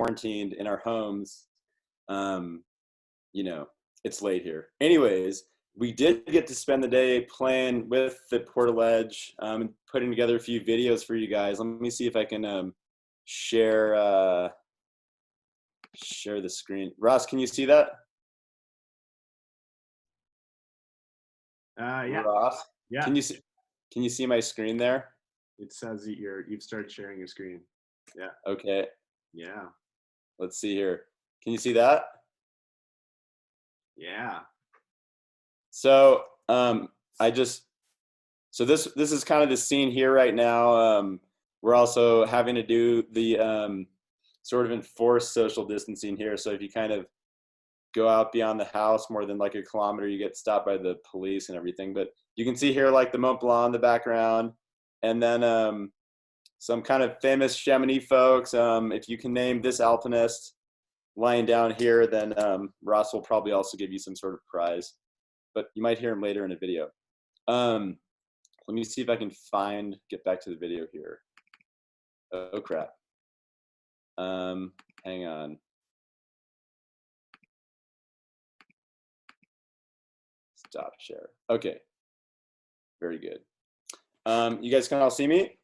quarantined in our homes. You know, it's late here. Anyways, we did get to spend the day playing with the portaledge, and putting together a few videos for you guys. Let me see if I can share share the screen. Ross, can you see that? Yeah. Ross, Yeah. Can you see my screen there? It says that you've started sharing your screen. Yeah. Okay. Yeah. Let's see here. Can you see that? Yeah. So so this is kind of the scene here right now. We're also having to do the sort of enforced social distancing here. So if you kind of go out beyond the house more than like a kilometer, you get stopped by the police and everything. But you can see here like the Mont Blanc in the background, and then some kind of famous Chamonix folks. If you can name this alpinist lying down here, then Ross will probably also give you some sort of prize. But you might hear him later in a video. Let me see if I can get back to the video here. Oh crap. Hang on. Stop share. Okay. Very good. You guys can all see me?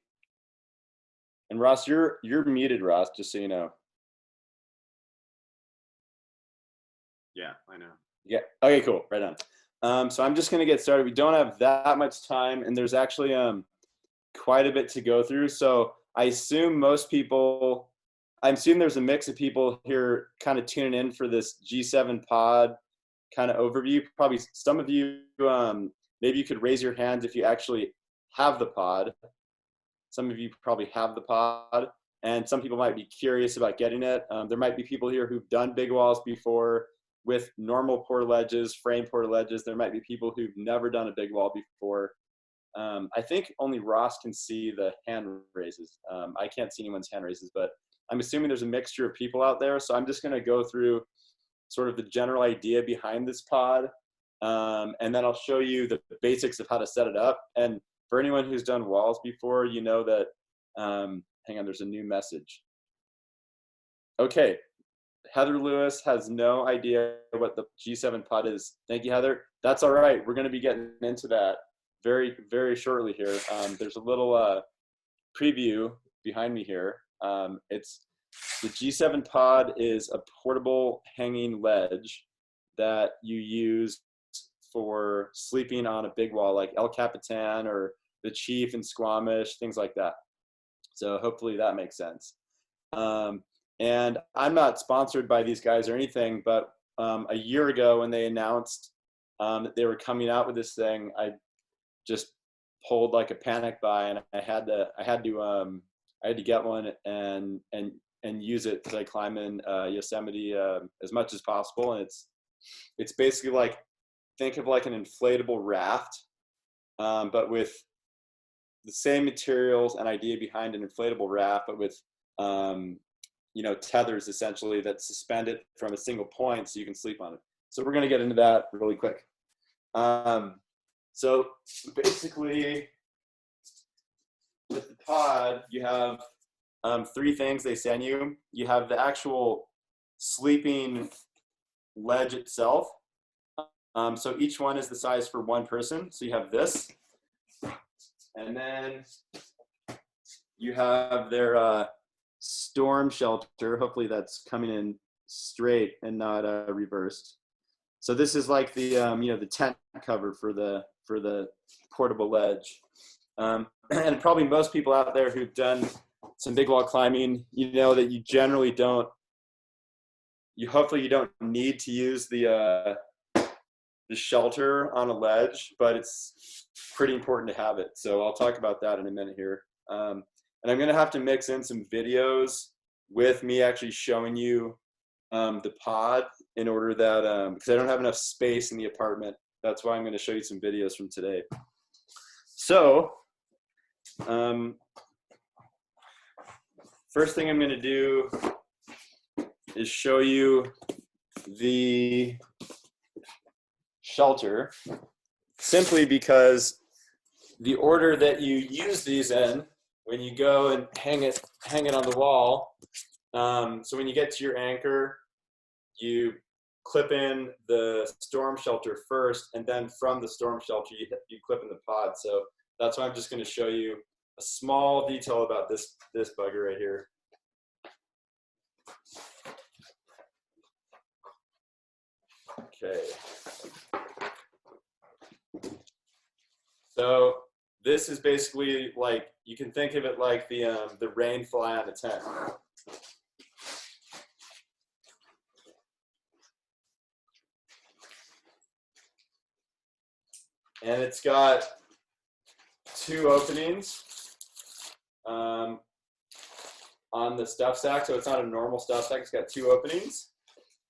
And Ross, you're muted, Ross, just so you know. Yeah, I know. Yeah. Okay, cool. Right on. So I'm just gonna get started. We don't have that much time, and there's actually quite a bit to go through. So I assume there's a mix of people here kind of tuning in for this G7 pod kind of overview. Probably some of you, maybe you could raise your hands if you actually have the pod. Some of you probably have the pod, and some people might be curious about getting it. There might be people here who've done big walls before with normal portaledges, frame portaledges. There might be people who've never done a big wall before. I think only Ross can see the hand raises. I can't see anyone's hand raises, but I'm assuming there's a mixture of people out there. So I'm just going to go through sort of the general idea behind this pod, and then I'll show you the basics of how to set it up. And for anyone who's done walls before, you know that, hang on, there's a new message. Okay, Heather Lewis has no idea what the G7 pod is. Thank you, Heather. That's all right. We're going to be getting into that very, very shortly here. There's a little preview behind me here. It's the G7 pod is a portable hanging ledge that you use for sleeping on a big wall like El Capitan or the Chief and Squamish, things like that. So hopefully that makes sense. And I'm not sponsored by these guys or anything, but a year ago when they announced that they were coming out with this thing, I just pulled like a panic buy, and I had to get one and use it because I climb in Yosemite as much as possible. And it's basically like, think of like an inflatable raft, but with the same materials and idea behind an inflatable raft, but with tethers essentially that suspend it from a single point so you can sleep on it. So we're going to get into that really quick. So basically with the pod, you have three things they send you. You have the actual sleeping ledge itself. So each one is the size for one person. So you have this, and then you have their storm shelter. Hopefully that's coming in straight and not reversed. So this is like the the tent cover for the portable ledge. And probably most people out there who've done some big wall climbing, you know that you generally hopefully you don't need to use the shelter on a ledge, but it's pretty important to have it. So I'll talk about that in a minute here. And I'm going to have to mix in some videos with me actually showing you the pod in order that, because I don't have enough space in the apartment. That's why I'm going to show you some videos from today. So first thing I'm going to do is show you the shelter, simply because the order that you use these in when you go and hang it on the wall So when you get to your anchor, you clip in the storm shelter first, and then from the storm shelter, you clip in the pod. So that's why I'm just going to show you a small detail about this bugger right here. Okay. So this is basically like, you can think of it like the rain fly on a tent. And it's got two openings on the stuff sack. So it's not a normal stuff sack. It's got two openings.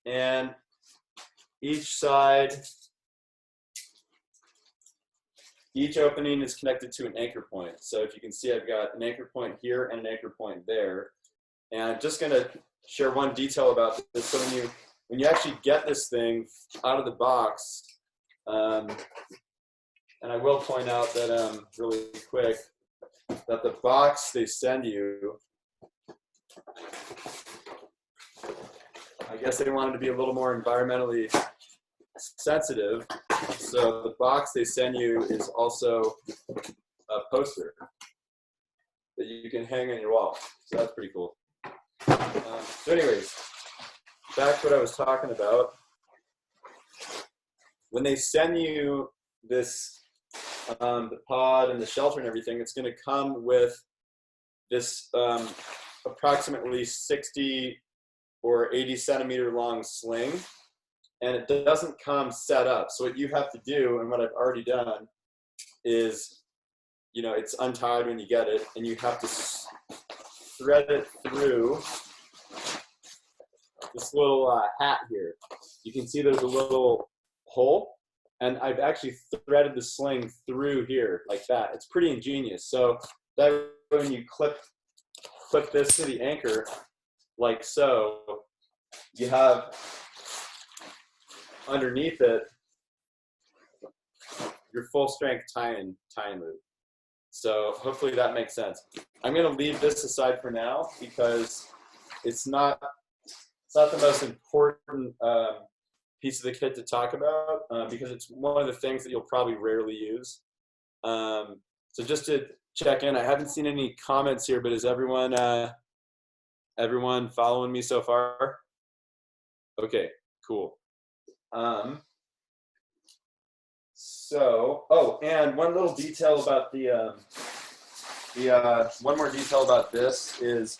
And each opening is connected to an anchor point. So if you can see, I've got an anchor point here and an anchor point there. And I'm just gonna share one detail about this. So when you actually get this thing out of the box, and I will point out that really quick, that the box they send you, I guess they wanted to be a little more environmentally sensitive. So the box they send you is also a poster that you can hang on your wall. So that's pretty cool. So anyways, back to what I was talking about. When they send you this, the pod and the shelter and everything, it's going to come with this approximately 60 or 80 centimeter long sling, and it doesn't come set up. So what you have to do, and what I've already done, is, it's untied when you get it, and you have to thread it through this little hat here. You can see there's a little hole, and I've actually threaded the sling through here like that. It's pretty ingenious. So that when you clip this to the anchor, like so, you have underneath it your full strength tie-in loop. So hopefully that makes sense. I'm going to leave this aside for now because it's not the most important piece of the kit to talk about because it's one of the things that you'll probably rarely use. So just to check in, I haven't seen any comments here, but is everyone following me so far? Okay, cool. And one little detail about one more detail about this is,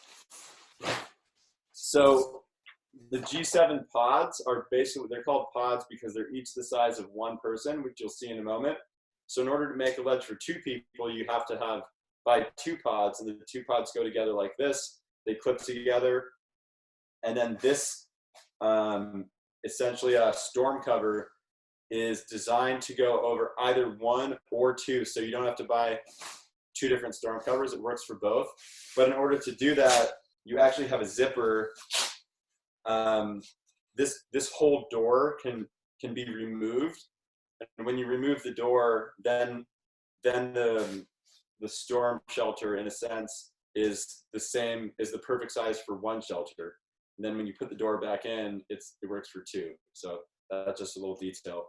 so the G7 pods are basically, they're called pods because they're each the size of one person, which you'll see in a moment. So in order to make a ledge for two people, you have to buy two pods, and the two pods go together like this. They clip together, and then this essentially a storm cover is designed to go over either one or two, so you don't have to buy two different storm covers. It works for both. But in order to do that, you actually have a zipper. This whole door can be removed, and when you remove the door, then the storm shelter, in a sense, is the same, is the perfect size for one shelter. And then when you put the door back in, it works for two. So that's just a little detail.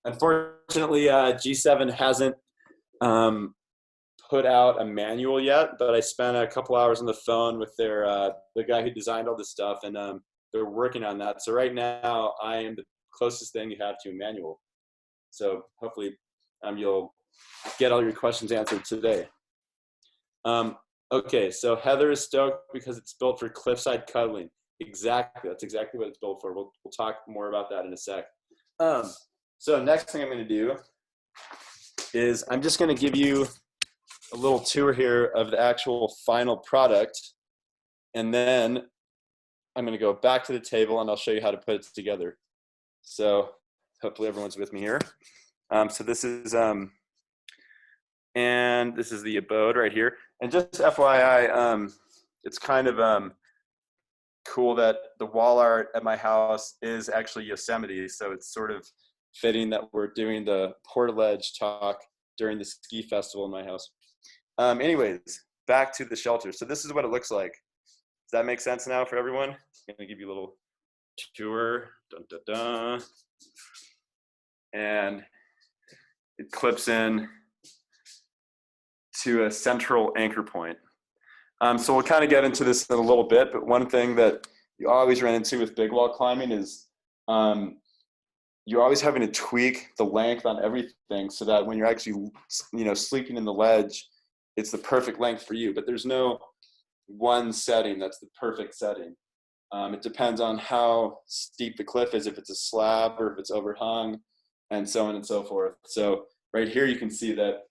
Unfortunately, G7 hasn't put out a manual yet, but I spent a couple hours on the phone with the guy who designed all this stuff, and they're working on that. So right now, I am the closest thing you have to a manual. So hopefully, you'll get all your questions answered today. Okay, so Heather is stoked because it's built for cliffside cuddling. Exactly, that's exactly what it's built for. We'll talk more about that in a sec. So next thing I'm going to do is I'm just going to give you a little tour here of the actual final product, and then I'm going to go back to the table and I'll show you how to put it together. So hopefully everyone's with me here. So this is and this is the abode right here. And just FYI, it's kind of cool that the wall art at my house is actually Yosemite, so it's sort of fitting that we're doing the portaledge talk during the ski festival in my house. Anyways, back to the shelter. So this is what it looks like. Does that make sense now for everyone? I'm gonna give you a little tour. Dun, dun, dun. And it clips in to a central anchor point. So we'll kind of get into this in a little bit, but one thing that you always run into with big wall climbing is you're always having to tweak the length on everything so that when you're actually, sleeping in the ledge, it's the perfect length for you. But there's no one setting that's the perfect setting. It depends on how steep the cliff is, if it's a slab or if it's overhung, and so on and so forth. So right here you can see that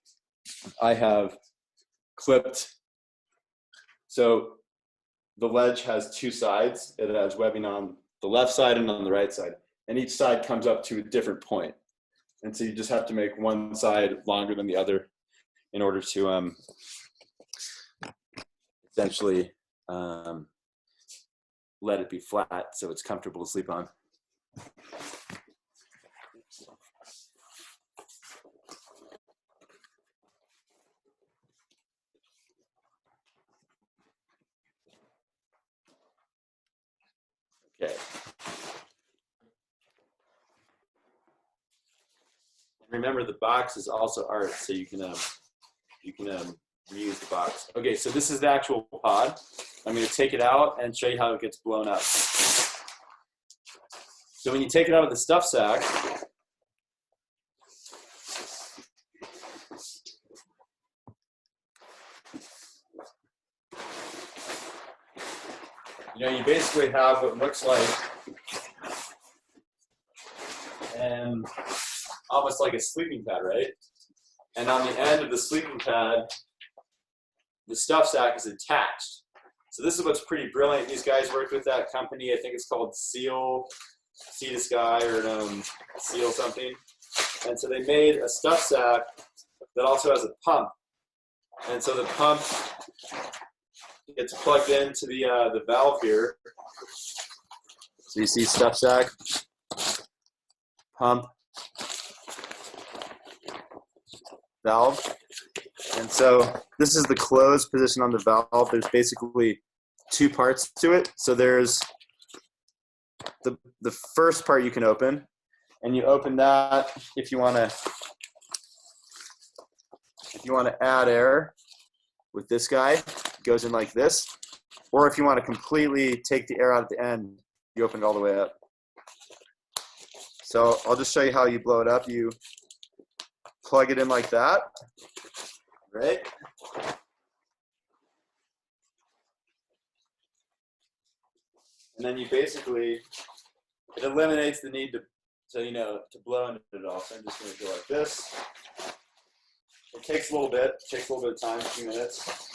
I have clipped. So the ledge has two sides. It has webbing on the left side and on the right side. And each side comes up to a different point. And so you just have to make one side longer than the other in order to essentially let it be flat so it's comfortable to sleep on. Okay. Remember, the box is also art, so you can reuse the box. Okay, so this is the actual pod. I'm going to take it out and show you how it gets blown up. So when you take it out of the stuff sack, you basically have what looks like almost like a sleeping pad, right? And on the end of the sleeping pad, the stuff sack is attached. So this is what's pretty brilliant. These guys worked with that company. I think it's called Seal, Sea to Sky, or Seal something. And so they made a stuff sack that also has a pump. And so the pump gets plugged into the valve here. So you see stuff sack, pump, valve. And so this is the closed position on the valve. There's basically two parts to it. So there's the first part you can open, and you open that if you want to add air with this guy. It goes in like this. Or if you want to completely take the air out at the end, you open it all the way up. So I'll just show you how you blow it up. You plug it in like that, right? And then you basically, it eliminates the need to blow into it all. So I'm just going to go like this. It takes a little bit of time, a few minutes.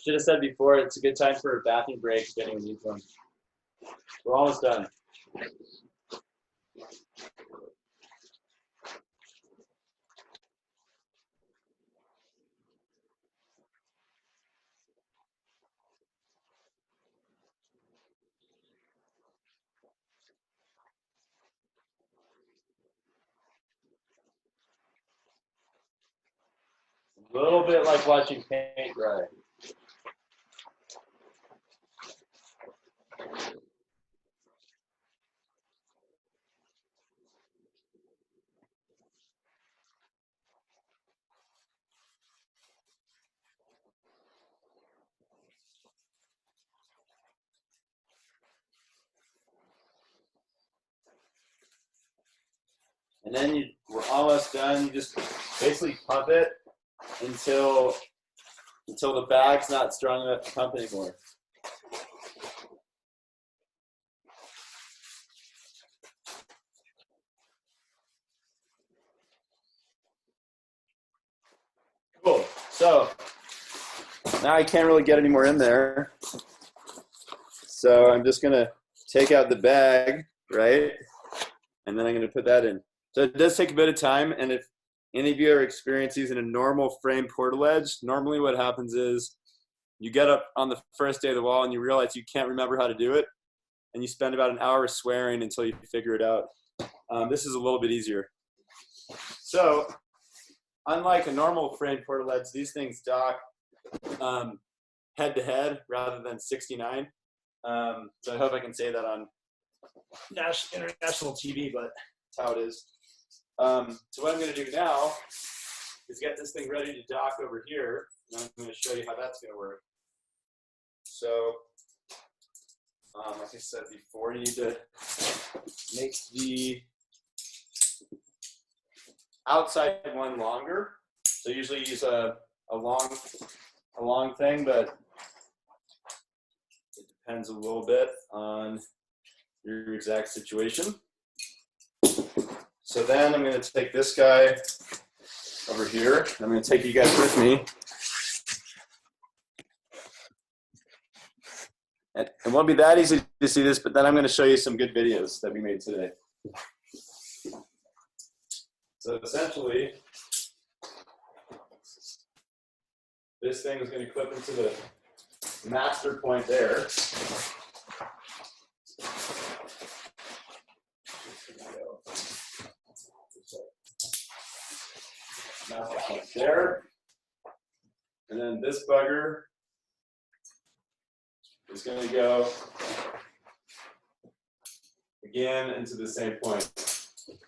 should have said before, it's a good time for a bathroom break if anyone needs one. We're almost done. A little bit like watching paint dry. And then we're almost done. You just basically pump it until the bag's not strong enough to pump anymore. Cool. So now I can't really get any more in there. So I'm just gonna take out the bag, right? And then I'm gonna put that in. So it does take a bit of time, and if any of you are experienced using a normal frame portaledge, normally what happens is you get up on the first day of the wall and you realize you can't remember how to do it, and you spend about an hour swearing until you figure it out. This is a little bit easier. So unlike a normal frame portaledge, these things dock head to head rather than 69. So I hope I can say that on international TV, but that's how it is. So what I'm going to do now is get this thing ready to dock over here, and I'm going to show you how that's going to work. So, like I said before, you need to make the outside one longer. So usually use a long thing, but it depends a little bit on your exact situation. So then I'm going to take this guy over here. I'm going to take you guys with me. And it won't be that easy to see this, but then I'm going to show you some good videos that we made today. So essentially, this thing is going to clip into the master point there. Master point there. And then this bugger is going to go again into the same point.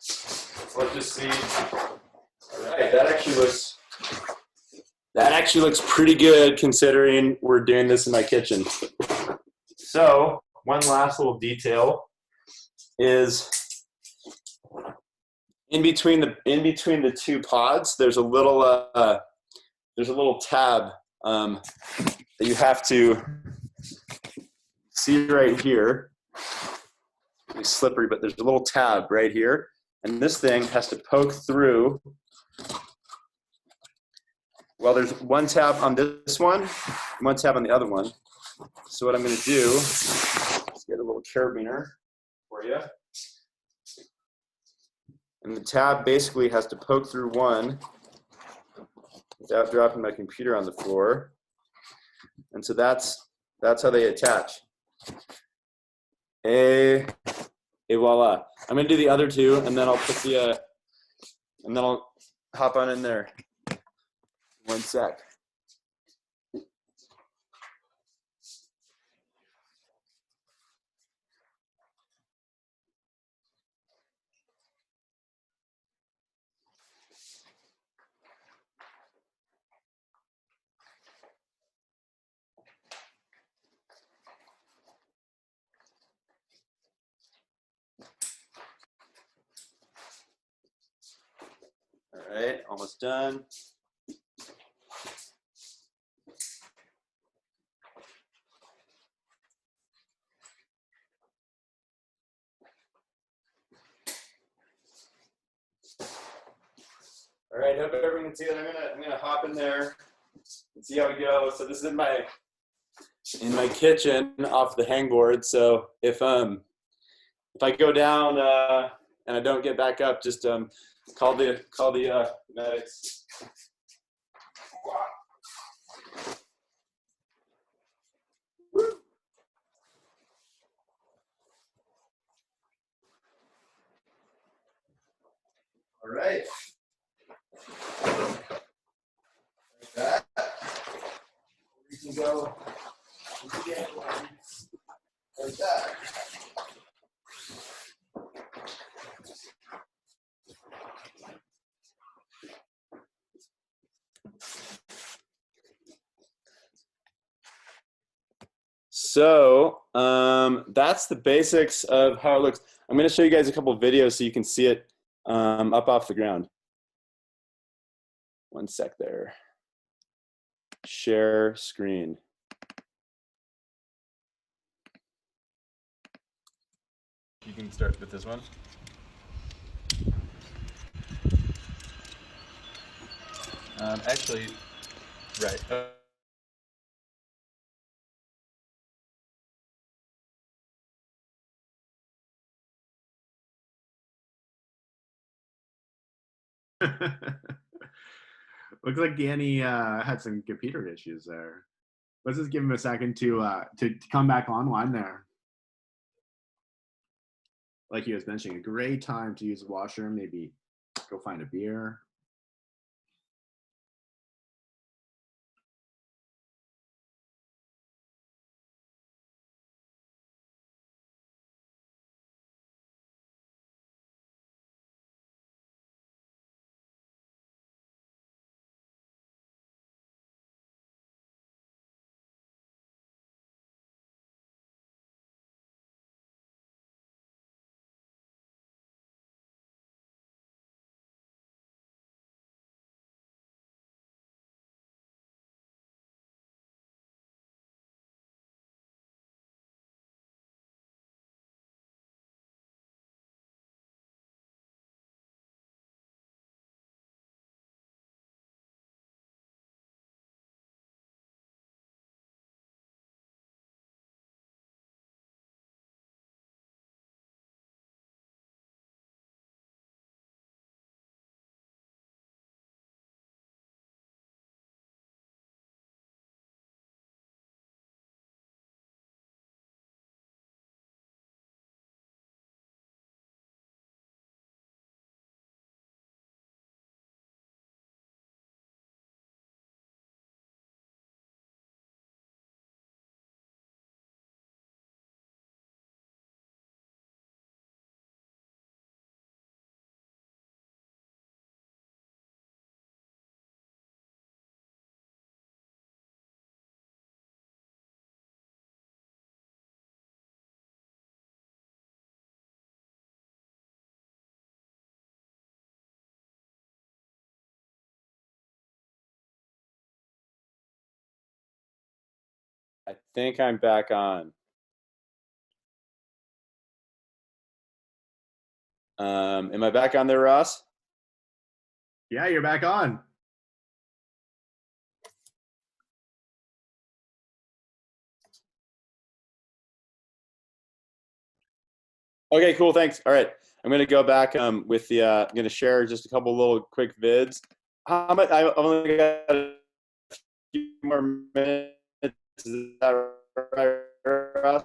So let's just see. All right, that actually looks pretty good considering we're doing this in my kitchen. So one last little detail is in between the two pods, there's a little tab that you have to see right here. It's slippery, but there's a little tab right here, and this thing has to poke through. Well, there's one tab on this one, one tab on the other one. So what I'm going to do is get a little carabiner for you. And the tab basically has to poke through one without dropping my computer on the floor. And so that's how they attach. Et voila. I'm going to do the other two, and then I'll put and then I'll hop on in there. One sec. All right, almost done. All right, hope everyone can see that. I'm gonna hop in there and see how we go. So this is in my in my kitchen off the hangboard. So if I go down and I don't get back up, just call the medics. All right. Like that. We can go again, like that. So that's the basics of how it looks. I'm going to show you guys a couple of videos so you can see it up off the ground. One sec there. Share screen. You can start with this one. Actually, right. Looks like Danny had some computer issues there. Let's just give him a second to come back online there. Like he was mentioning, a great time to use the washroom, maybe go find a beer. I think I'm back on. Am I back on there, Ross? Yeah, you're back on. Okay, cool. Thanks. All right, I'm gonna go back with the. I'm gonna share just a couple little quick vids. How much? I've only got a few more minutes. Is that right, Ross?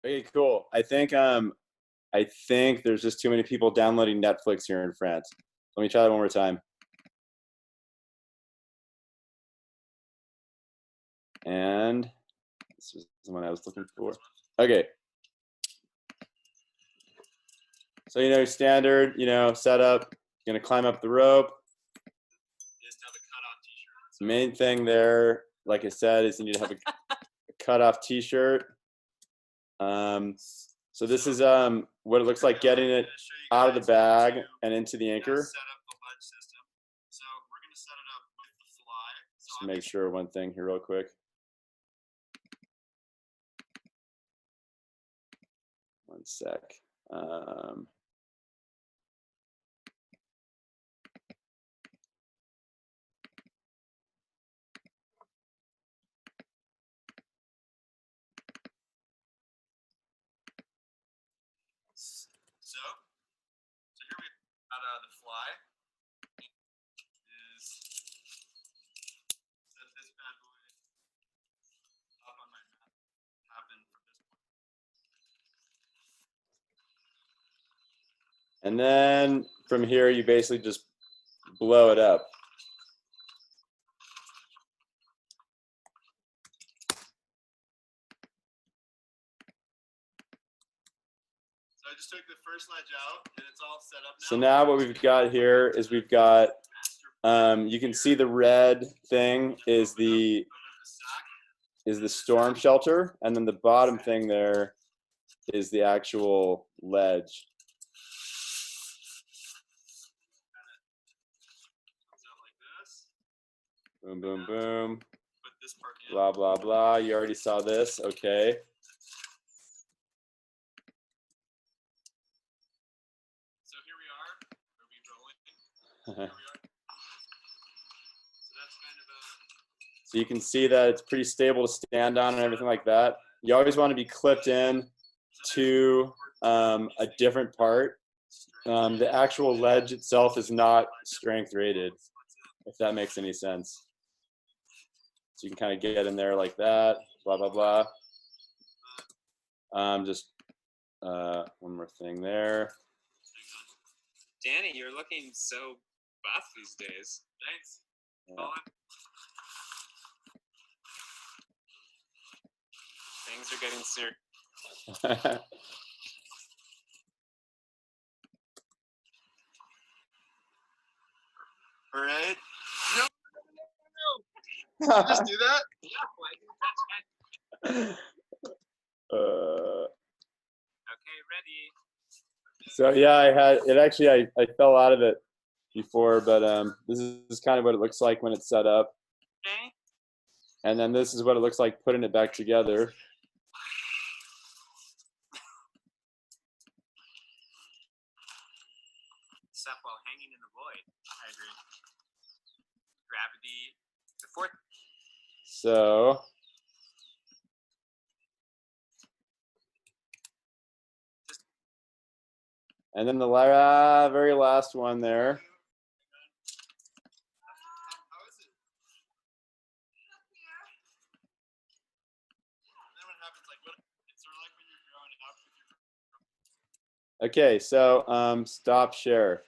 Okay, cool. I think there's just too many people downloading Netflix here in France. Let me try that one more time. And this is the one I was looking for. Okay. So standard, setup. You're gonna climb up the rope. The main thing there, like I said, is you need to have a cut-off T-shirt. So this is what it looks like getting it out of the bag and into the anchor. Just make sure one thing here real quick. One sec. So here we got the fly. Is set this bad boy up on my map. Happen from this point. And then from here, you basically just blow it up. So I just took the first ledge out, and it's all set up now. So now what we've got here is we've got, you can see the red thing is the storm shelter, and then the bottom thing there is the actual ledge. Boom, boom, boom. Blah, blah, blah. You already saw this. Okay. So here we are. Are we rolling? Here we are. So that's kind of so you can see that it's pretty stable to stand on and everything like that. You always want to be clipped in to a different part. The actual ledge itself is not strength rated, if that makes any sense. So you can kind of get in there like that, blah, blah, blah. Just one more thing there. Danny, you're looking so buff these days. Thanks. Yeah. Things are getting serious. All right. No. Just do that? Yeah, okay, ready. So yeah, I had it actually. I fell out of it before, but this is kind of what it looks like when it's set up. Okay. And then this is what it looks like putting it back together. Stuff while hanging in the void. I agree. Gravity. The fourth. So. And then the very last one there. Okay, so stop share.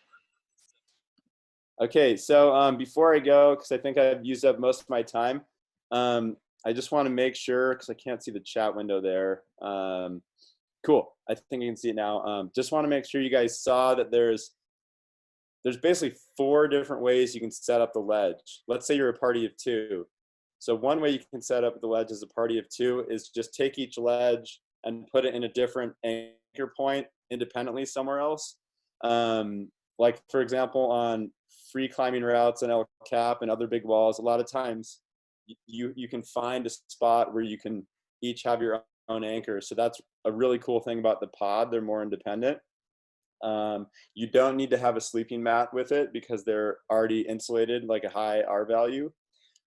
Okay, so before I go, because I think I've used up most of my time, I just want to make sure, because I can't see the chat window there. Cool, I think you can see it now. Just want to make sure you guys saw that there's basically 4 different ways you can set up the ledge. Let's say you're a party of 2. So one way you can set up the ledge as a party of 2 is just take each ledge and put it in a different anchor point independently somewhere else. Like for example, on free climbing routes and El Cap and other big walls, a lot of times you can find a spot where you can each have your own anchor. So that's a really cool thing about the pod. They're more independent. You don't need to have a sleeping mat with it because they're already insulated, like a high R value.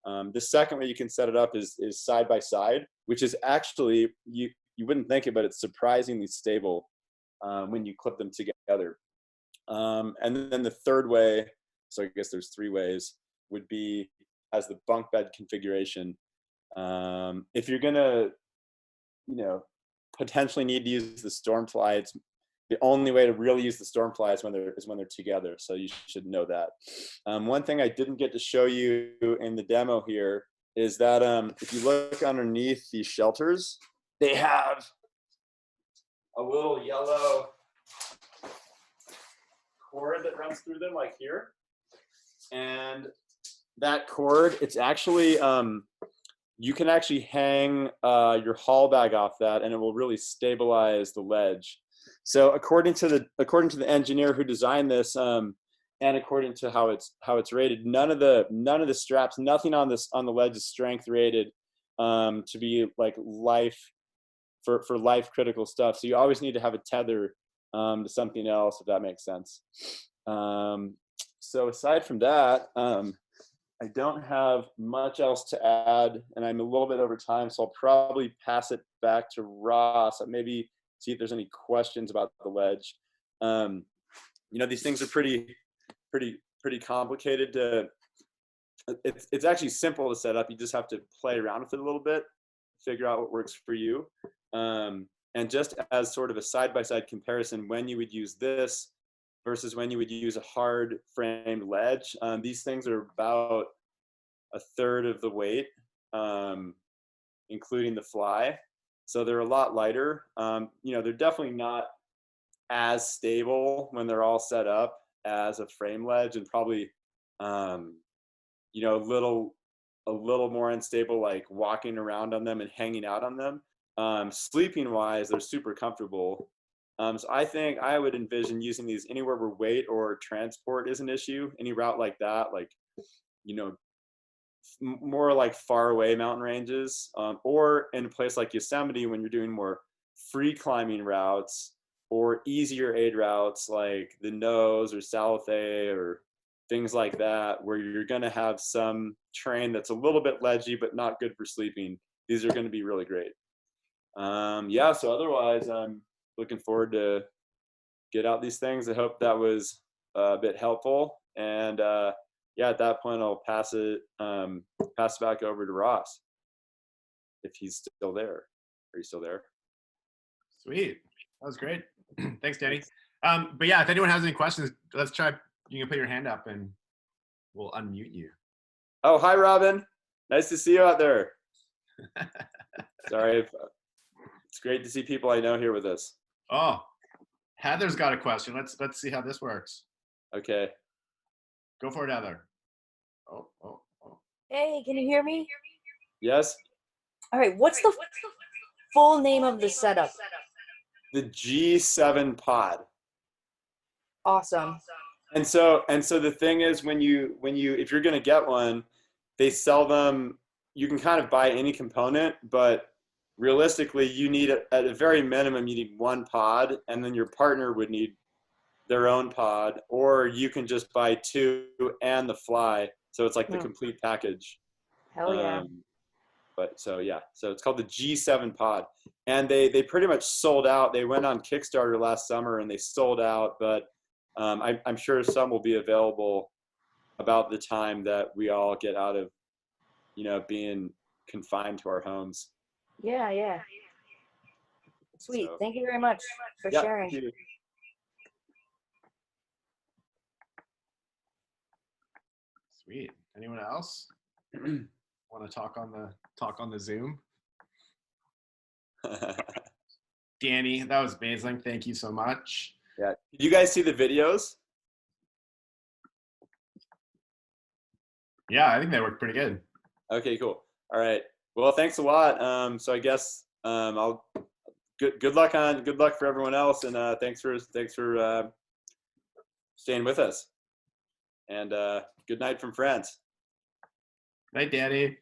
The second way you can set it up is side by side, which is actually, you wouldn't think it, but it's surprisingly stable when you clip them together. And then the third way, so I guess there's 3 ways, would be as the bunk bed configuration. If you're gonna, potentially need to use the Stormfly, it's the only way to really use the Stormfly is when they're together. So you should know that. One thing I didn't get to show you in the demo here is that if you look underneath these shelters, they have a little yellow cord that runs through them, like here. And that cord, it's actually, you can actually hang your haul bag off that, and it will really stabilize the ledge. So according to the engineer who designed this, and according to how it's rated, none of the straps, nothing on the ledge is strength rated to be like life for life critical stuff. So you always need to have a tether to something else, if that makes sense. So aside from that, I don't have much else to add, and I'm a little bit over time, so I'll probably pass it back to Ross. Maybe see if there's any questions about the ledge. These things are pretty complicated to. It's actually simple to set up. You just have to play around with it a little bit, figure out what works for you. And just as sort of a side-by-side comparison, when you would use this versus when you would use a hard framed ledge, these things are about a third of the weight, including the fly. So they're a lot lighter. They're definitely not as stable when they're all set up as a frame ledge, and probably, a little more unstable, like walking around on them and hanging out on them. Sleeping wise, they're super comfortable. So I think I would envision using these anywhere where weight or transport is an issue. Any route like that, like, more like far away mountain ranges, or in a place like Yosemite when you're doing more free climbing routes or easier aid routes like the Nose or Salathé or things like that, where you're going to have some terrain that's a little bit ledgy but not good for sleeping. These are going to be really great. So otherwise, I'm looking forward to get out these things. I hope that was a bit helpful. And at that point, I'll pass it back over to Ross, if he's still there. Are you still there? Sweet. That was great. Thanks, Danny. But yeah, if anyone has any questions, let's try. You can put your hand up and we'll unmute you. Oh, hi, Robin. Nice to see you out there. Sorry. It's great to see people I know here with us. Oh, Heather's got a question. Let's see how this works. Okay. Go for it, Heather. Oh. Hey, can you hear me? Yes. All right, what's the full name of the setup? The G7 pod. Awesome. And so the thing is, when you if you're going to get one, they sell them. You can kind of buy any component, but realistically, you need at a very minimum, you need one pod, and then your partner would need their own pod, or you can just buy two and the fly. So it's like the complete package. Hell yeah. So it's called the G7 pod, and they pretty much sold out. They went on Kickstarter last summer and they sold out, but I'm sure some will be available about the time that we all get out of, being confined to our homes. Yeah. Sweet. So, thank you very much for sharing. Thank you. Sweet. Anyone else want to talk on the Zoom? Danny, that was amazing. Thank you so much. Yeah. Did you guys see the videos? Yeah, I think they worked pretty good. Okay, cool. All right. Well, thanks a lot. So I guess I'll good luck for everyone else, and thanks for staying with us. And good night from France. Night, Danny.